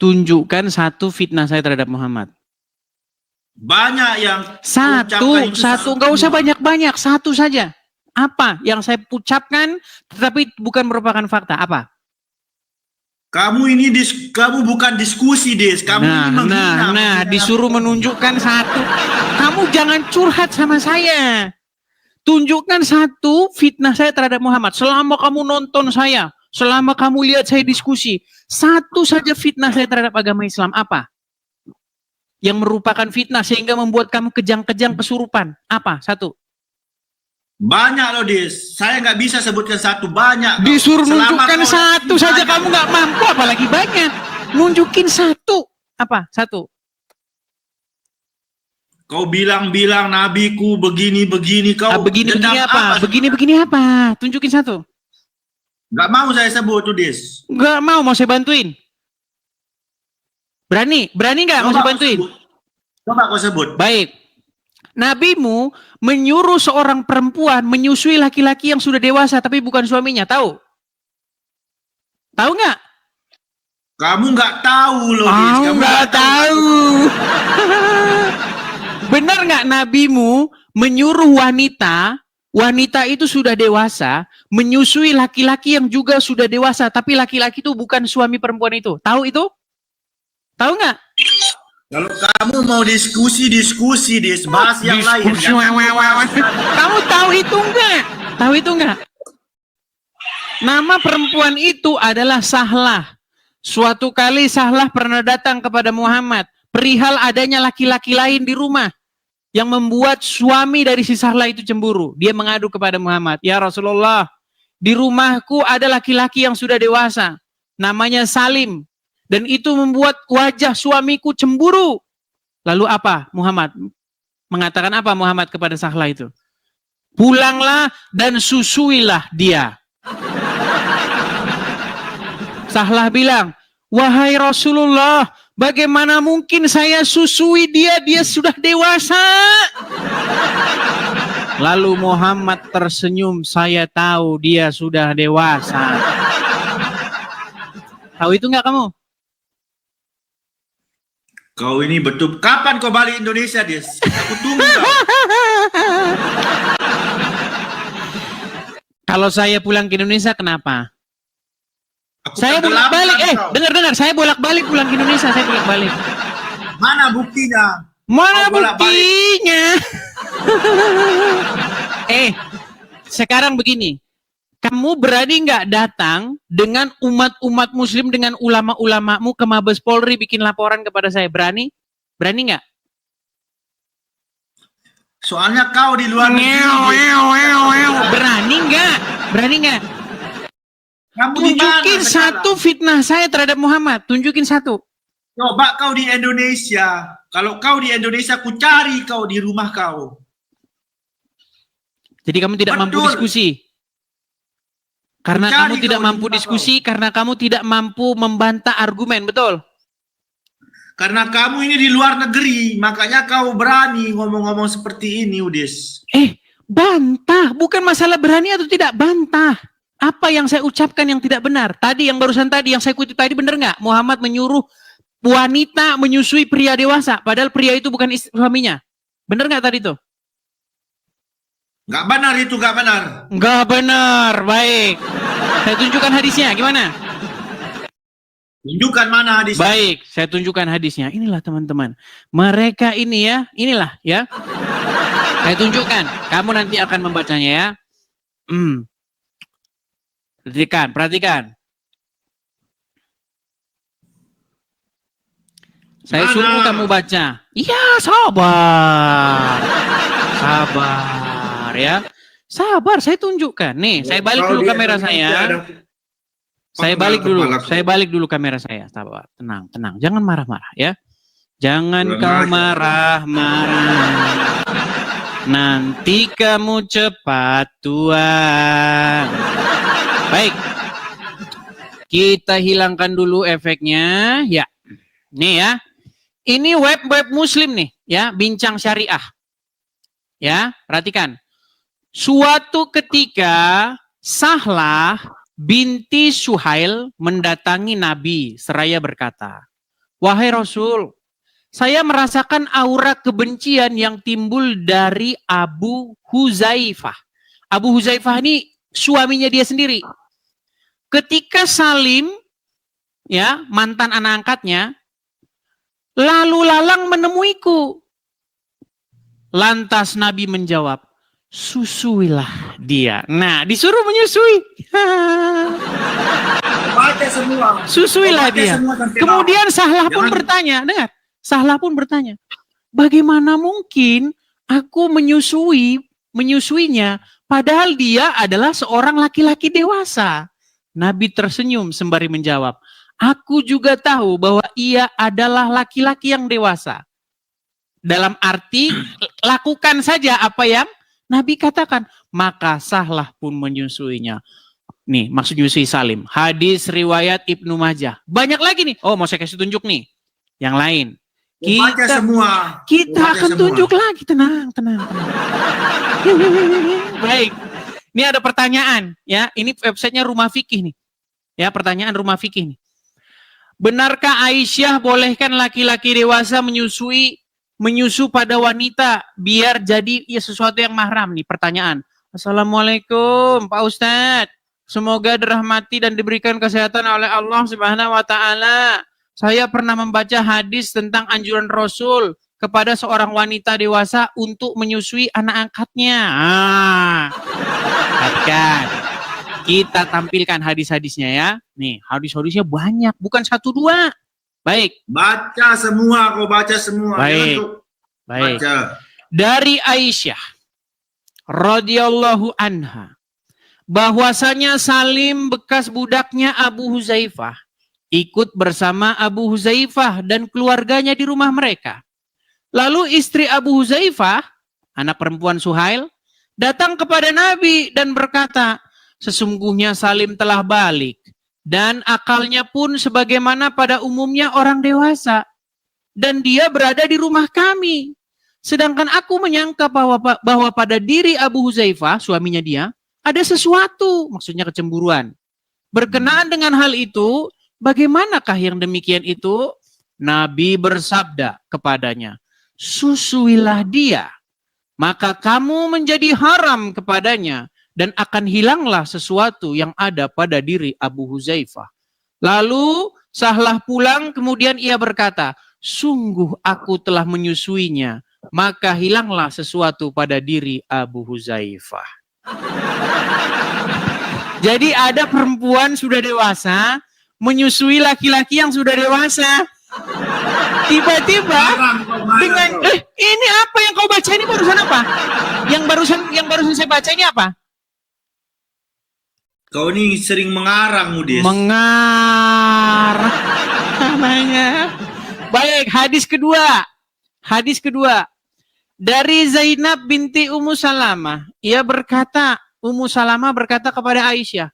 Tunjukkan satu fitnah saya terhadap Muhammad. Banyak yang Satu, nggak usah banyak-banyak, satu saja. Apa yang saya ucapkan tetapi bukan merupakan fakta? Apa? Kamu bukan diskusi, Des. Kamu ini menghina. Disuruh menunjukkan satu. Kamu jangan curhat sama saya. Tunjukkan satu fitnah saya terhadap Muhammad. Selama kamu nonton saya, selama kamu lihat saya diskusi, satu saja fitnah saya terhadap agama Islam. Apa? Yang merupakan fitnah sehingga membuat kamu kejang-kejang kesurupan. Apa? Satu. Banyak loh, Des. Saya nggak bisa sebutkan satu, banyak. Disuruh nunjukkan satu saja kamu nggak mampu, apalagi banyak. Nunjukin satu. Apa? Satu. Kau bilang-bilang nabiku begini-begini. Kau begini-begini apa? Begini-begini apa? Tunjukin satu. Nggak mau saya sebut tuh, Des. Nggak mau saya bantuin. Berani nggak mau saya bantuin? Coba kau sebut. Baik. Nabimu menyuruh seorang perempuan menyusui laki-laki yang sudah dewasa tapi bukan suaminya. Tahu? Tahu nggak? Kamu nggak tahu loh, Des. Kamu nggak tahu. Benar nggak nabimu menyuruh wanita itu sudah dewasa menyusui laki-laki yang juga sudah dewasa tapi laki-laki itu bukan suami perempuan itu? Tahu itu? Tahu nggak? Kalau kamu mau diskusi, Des, bahas yang lain. Kamu tahu itu enggak? Tahu itu enggak? Nama perempuan itu adalah Sahlah. Suatu kali Sahlah pernah datang kepada Muhammad perihal adanya laki-laki lain di rumah yang membuat suami dari si Sahlah itu cemburu. Dia mengadu kepada Muhammad, "Ya Rasulullah, di rumahku ada laki-laki yang sudah dewasa, namanya Salim. Dan itu membuat wajah suamiku cemburu." Lalu apa Muhammad? Mengatakan apa Muhammad kepada Sahlah itu? "Pulanglah dan susuilah dia." Sahlah bilang, "Wahai Rasulullah, bagaimana mungkin saya susui dia? Dia sudah dewasa." Lalu Muhammad tersenyum, "Saya tahu dia sudah dewasa." Tahu itu nggak kamu? Kau ini betul. Kapan kau balik Indonesia, Des? Aku tunggu kau. Kalau saya pulang ke Indonesia, kenapa? Saya bolak-balik. Dengar. Saya bolak-balik pulang ke Indonesia. Saya bolak-balik. Mana buktinya? Mana buktinya? Sekarang begini. Kamu berani nggak datang dengan umat-umat muslim, dengan ulama-ulamamu ke Mabes Polri bikin laporan kepada saya? Berani? Berani nggak? Soalnya kau di luar negeri. Berani nggak? Berani nggak? Tunjukin satu fitnah saya terhadap Muhammad. Tunjukin satu. Coba kau di Indonesia. Kalau kau di Indonesia, ku cari kau di rumah kau. Jadi kamu tidak mampu diskusi. Karena kamu tidak mampu diskusi, karena kamu tidak mampu membantah argumen, betul? Karena kamu ini di luar negeri, makanya kau berani ngomong-ngomong seperti ini, Udis. Bantah, bukan masalah berani atau tidak, bantah. Apa yang saya ucapkan yang tidak benar? Tadi, yang barusan tadi, yang saya kutip tadi, benar nggak? Muhammad menyuruh wanita menyusui pria dewasa, padahal pria itu bukan suaminya. Benar nggak tadi itu? Nggak benar itu, nggak benar. Nggak benar, baik. Saya tunjukkan hadisnya, gimana? Tunjukkan mana hadisnya. Baik, saya tunjukkan hadisnya. Inilah teman-teman. Mereka ini ya, inilah ya. Saya tunjukkan. Kamu nanti akan membacanya ya. Perhatikan. Saya suruh kamu baca. Iya, sabar. Sabar ya. Sabar, saya tunjukkan. Nih, saya balik dulu kamera saya. Saya balik dulu kamera saya. Sabar, tenang. Jangan marah-marah ya. Jangan kau marah-marah. Nanti kamu cepat tua. Baik. Kita hilangkan dulu efeknya. Ya. Nih ya. Ini web muslim nih ya, Bincang Syariah. Ya, perhatikan. Suatu ketika Sahlah binti Suhail mendatangi Nabi seraya berkata, Wahai Rasul, saya merasakan aura kebencian yang timbul dari Abu Huzaifah. Abu Huzaifah ini suaminya dia sendiri. Ketika Salim, ya, mantan anak angkatnya, lalu lalang menemuiku. Lantas Nabi menjawab, susuilah dia. Nah, disuruh menyusui. Baca semua. Susuilah Baca dia. semua sampai Kemudian Sahlah pun Jangan- bertanya, dengar. Sahlah pun bertanya, bagaimana mungkin aku menyusuinya, padahal dia adalah seorang laki-laki dewasa. Nabi tersenyum sembari menjawab, aku juga tahu bahwa ia adalah laki-laki yang dewasa. Dalam arti, lakukan saja apa yang Nabi katakan. Maka Sahlah pun menyusuinya. Nih, maksud menyusui Salim. Hadis riwayat Ibnu Majah. Banyak lagi nih. Oh, mau saya kasih tunjuk nih. Yang lain. Baca semua. Kita Baca akan semua. tunjuk lagi. Tenang. Baik. Ini ada pertanyaan. Ya, ini websitenya Rumah Fikih nih. Ya, pertanyaan Rumah Fikih nih. Benarkah Aisyah bolehkan laki-laki dewasa menyusu pada wanita biar jadi ya sesuatu yang mahram nih? Pertanyaan. Assalamualaikum Pak Ustadz. Semoga dirahmati dan diberikan kesehatan oleh Allah Subhanahu wa taala. Saya pernah membaca hadis tentang anjuran Rasul kepada seorang wanita dewasa untuk menyusui anak angkatnya. Perhatikan. Kita tampilkan hadis-hadisnya ya. Nih, hadis-hadisnya banyak, bukan 1-2. Baik. Baca semua, kau baca semua. Baik. Jangan kau Baik. baca. Dari Aisyah radhiyallahu anha, bahwasanya Salim bekas budaknya Abu Huzaifah ikut bersama Abu Huzaifah dan keluarganya di rumah mereka. Lalu istri Abu Huzaifah, anak perempuan Suhail, datang kepada Nabi dan berkata, sesungguhnya Salim telah balik dan akalnya pun sebagaimana pada umumnya orang dewasa dan dia berada di rumah kami. Sedangkan aku menyangka bahwa pada diri Abu Huzaifah, suaminya dia, ada sesuatu, maksudnya kecemburuan. Berkenaan dengan hal itu, bagaimanakah yang demikian itu? Nabi bersabda kepadanya, susuilah dia, maka kamu menjadi haram kepadanya dan akan hilanglah sesuatu yang ada pada diri Abu Huzaifah. Lalu Sahlah pulang, kemudian ia berkata, sungguh aku telah menyusuinya, maka hilanglah sesuatu pada diri Abu Huzaifah. Jadi ada perempuan sudah dewasa menyusui laki-laki yang sudah dewasa. Tiba-tiba dengan ini apa yang kau baca ini barusan apa? Yang barusan saya baca ini apa? Kau ini sering mengarang, Mudis. Mengarang namanya. Baik, hadis kedua. Hadis kedua. Dari Zainab binti Ummu Salamah. Ummu Salamah berkata kepada Aisyah,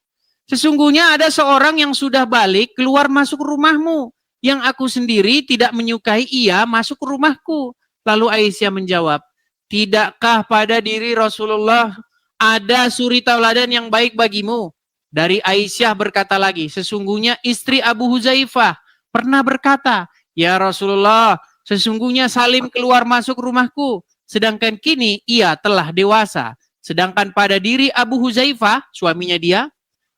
sesungguhnya ada seorang yang sudah balik keluar masuk rumahmu, yang aku sendiri tidak menyukai ia masuk ke rumahku. Lalu Aisyah menjawab, tidakkah pada diri Rasulullah ada suri tauladan yang baik bagimu? Dari Aisyah berkata lagi, sesungguhnya istri Abu Huzaifah pernah berkata, ya Rasulullah, sesungguhnya Salim keluar masuk rumahku, sedangkan kini ia telah dewasa. Sedangkan pada diri Abu Huzaifah, suaminya dia,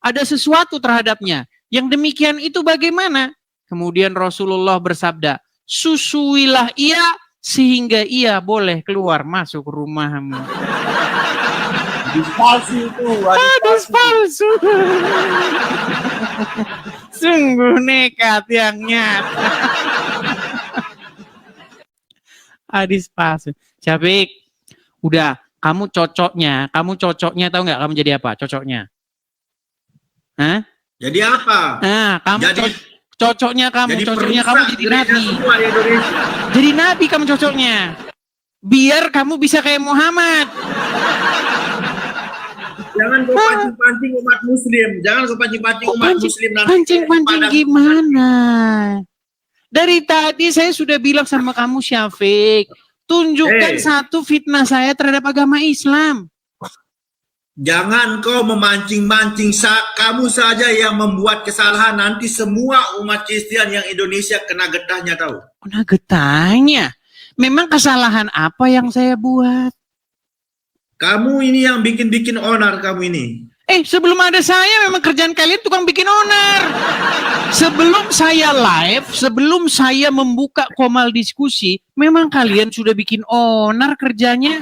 ada sesuatu terhadapnya. Yang demikian itu bagaimana? Kemudian Rasulullah bersabda, susuilah ia sehingga ia boleh keluar masuk rumahmu. Hadis palsu itu. Hadis palsu. Sungguh nekat yang nyata. Hadis palsu. Syafik, udah, kamu cocoknya tahu nggak kamu jadi apa? Cocoknya. Hah? Jadi apa? Nah, kamu cocoknya kamu jadi nabi. Semua di Indonesia. Jadi nabi kamu cocoknya. Biar kamu bisa kayak Muhammad. Jangan kau pancing-pancing umat muslim. Jangan kau pancing-pancing umat muslim. Pancing gimana? Dari tadi saya sudah bilang sama kamu, Syafik. Tunjukkan satu fitnah saya terhadap agama Islam. Jangan kau memancing-mancing. Kamu saja yang membuat kesalahan. Nanti semua umat Kristen yang Indonesia kena getahnya tahu. Kena getahnya. Memang kesalahan apa yang saya buat? Kamu ini yang bikin-bikin onar kamu ini. Sebelum ada saya memang kerjaan kalian tukang bikin onar. Sebelum saya live, sebelum saya membuka Komal diskusi, memang kalian sudah bikin onar kerjanya.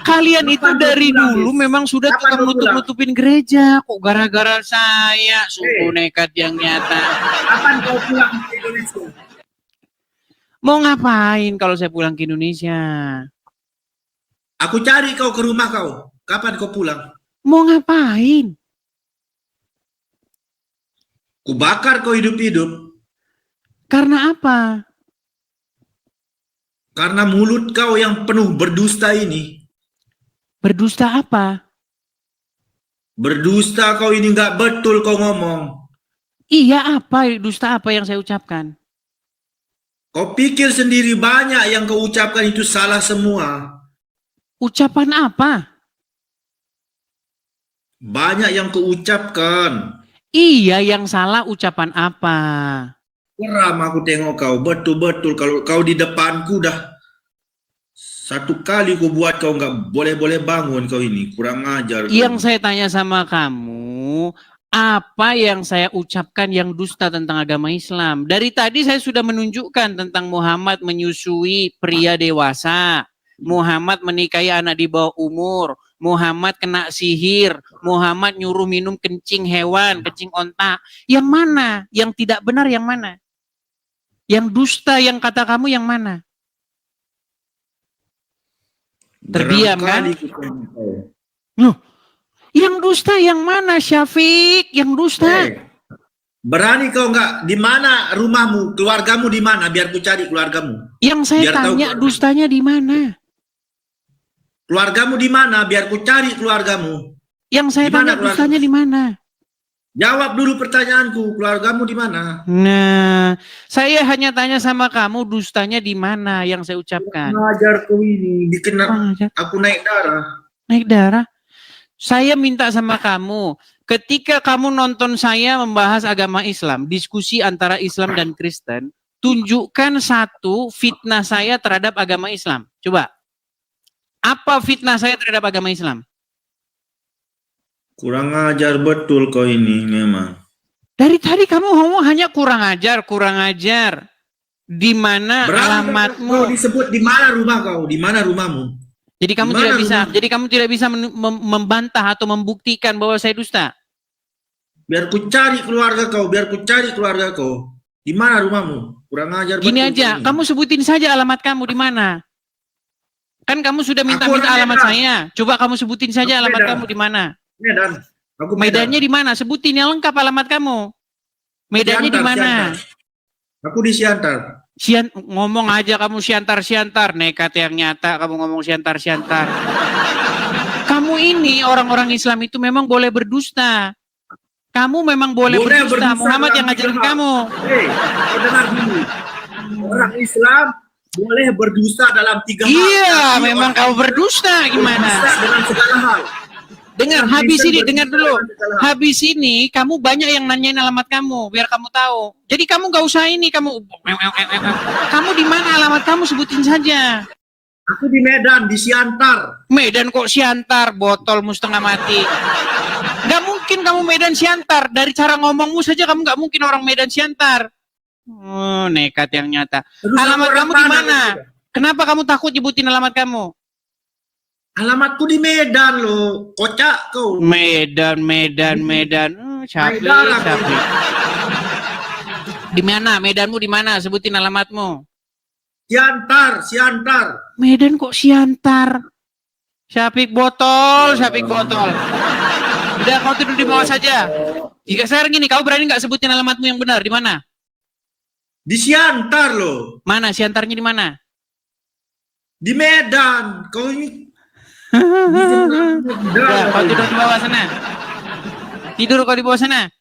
Kalian itu dari dulu memang sudah tukang nutup-nutupin gereja. Kok gara-gara saya, sungguh nekat yang nyata. Kapan kau pulang ke Indonesia? Mau ngapain kalau saya pulang ke Indonesia? Aku cari kau ke rumah kau. Kapan kau pulang? Mau ngapain? Ku bakar kau hidup-hidup. Karena apa? Karena mulut kau yang penuh berdusta ini. Berdusta apa? Berdusta kau ini nggak betul kau ngomong. Iya apa? Dusta apa yang saya ucapkan? Kau pikir sendiri banyak yang kau ucapkan itu salah semua. Ucapan apa? Banyak yang kau ucapkan. Iya yang salah ucapan apa? Geram aku tengok kau. Betul-betul kalau kau di depanku dah. Satu kali ku buat kau nggak boleh-boleh bangun kau ini. Kurang ajar. Yang saya tanya sama kamu, apa yang saya ucapkan yang dusta tentang agama Islam? Dari tadi saya sudah menunjukkan tentang Muhammad menyusui pria dewasa. Muhammad menikahi anak di bawah umur. Muhammad kena sihir. Muhammad nyuruh minum kencing hewan, kencing onta. Yang mana? Yang tidak benar yang mana? Yang dusta yang kata kamu yang mana? Terdiam kan? Loh, yang dusta yang mana Syafiq? Yang dusta? Berani kau nggak? Di mana rumahmu? Keluargamu di mana? Biar ku cari keluargamu. Yang saya tanya dustanya di mana? Keluargamu di mana? Biar ku cari keluargamu. Yang saya tanya dustanya di mana? Jawab dulu pertanyaanku. Keluargamu di mana? Nah, saya hanya tanya sama kamu dustanya di mana yang saya ucapkan. Ngajar kau ini, bikin aku naik darah. Naik darah? Saya minta sama kamu, ketika kamu nonton saya membahas agama Islam, diskusi antara Islam dan Kristen, tunjukkan satu fitnah saya terhadap agama Islam. Coba. Apa fitnah saya terhadap agama Islam? Kurang ajar betul kau ini memang. Dari tadi kamu ngomong hanya kurang ajar, kurang ajar. Di mana alamatmu? Kau disebut di mana rumah kau? Di mana rumahmu? Jadi kamu tidak bisa. Jadi kamu tidak bisa membantah atau membuktikan bahwa saya dusta. Biar ku cari keluarga kau. Biar ku cari keluarga kau. Di mana rumahmu? Kurang ajar. Gini aja, kamu sebutin saja alamat kamu di mana. Kan kamu sudah minta-minta alamat saya. Coba kamu sebutin saja alamat kamu di mana. Medan. Medannya di mana? Sebutin yang lengkap alamat kamu. Medannya di mana? Aku di Siantar. Ngomong aja kamu Siantar, nekat yang nyata kamu ngomong Siantar. Kamu ini orang-orang Islam itu memang boleh berdusta. Kamu memang boleh berdusta. Muhammad yang ngajarin kamu. Kau dengar dulu. Orang Islam boleh berdusta dalam 3 hal. Iya, memang kau berdusta gimana? Berdusta dengan segala hal. Dengar, habis ini, dengar dulu. Habis ini, kamu banyak yang nanyain alamat kamu, biar kamu tahu. Jadi kamu gak usah ini, kamu di mana alamat kamu, sebutin saja. Aku di Medan, di Siantar. Medan kok Siantar, botolmu setengah mati. Gak mungkin kamu Medan Siantar. Dari cara ngomongmu saja kamu gak mungkin orang Medan Siantar. Oh, nekat yang nyata. Alamat kamu di mana? Kenapa kamu takut nyebutin alamat kamu? Alamatku di Medan loh, kocak kau. Medan. Syafiq. Di mana? Medanmu di mana? Sebutin alamatmu. Siantar. Medan kok Siantar? Syafiq botol. Udah kau tidur di bawah saja. Jika sekarang gini, kau berani nggak sebutin alamatmu yang benar? Di mana? Di Siantar loh. Mana? Siantarnya di mana? Di Medan. Kau ini Udah, kau tidur di bawah sana. Tidur kau di bawah sana.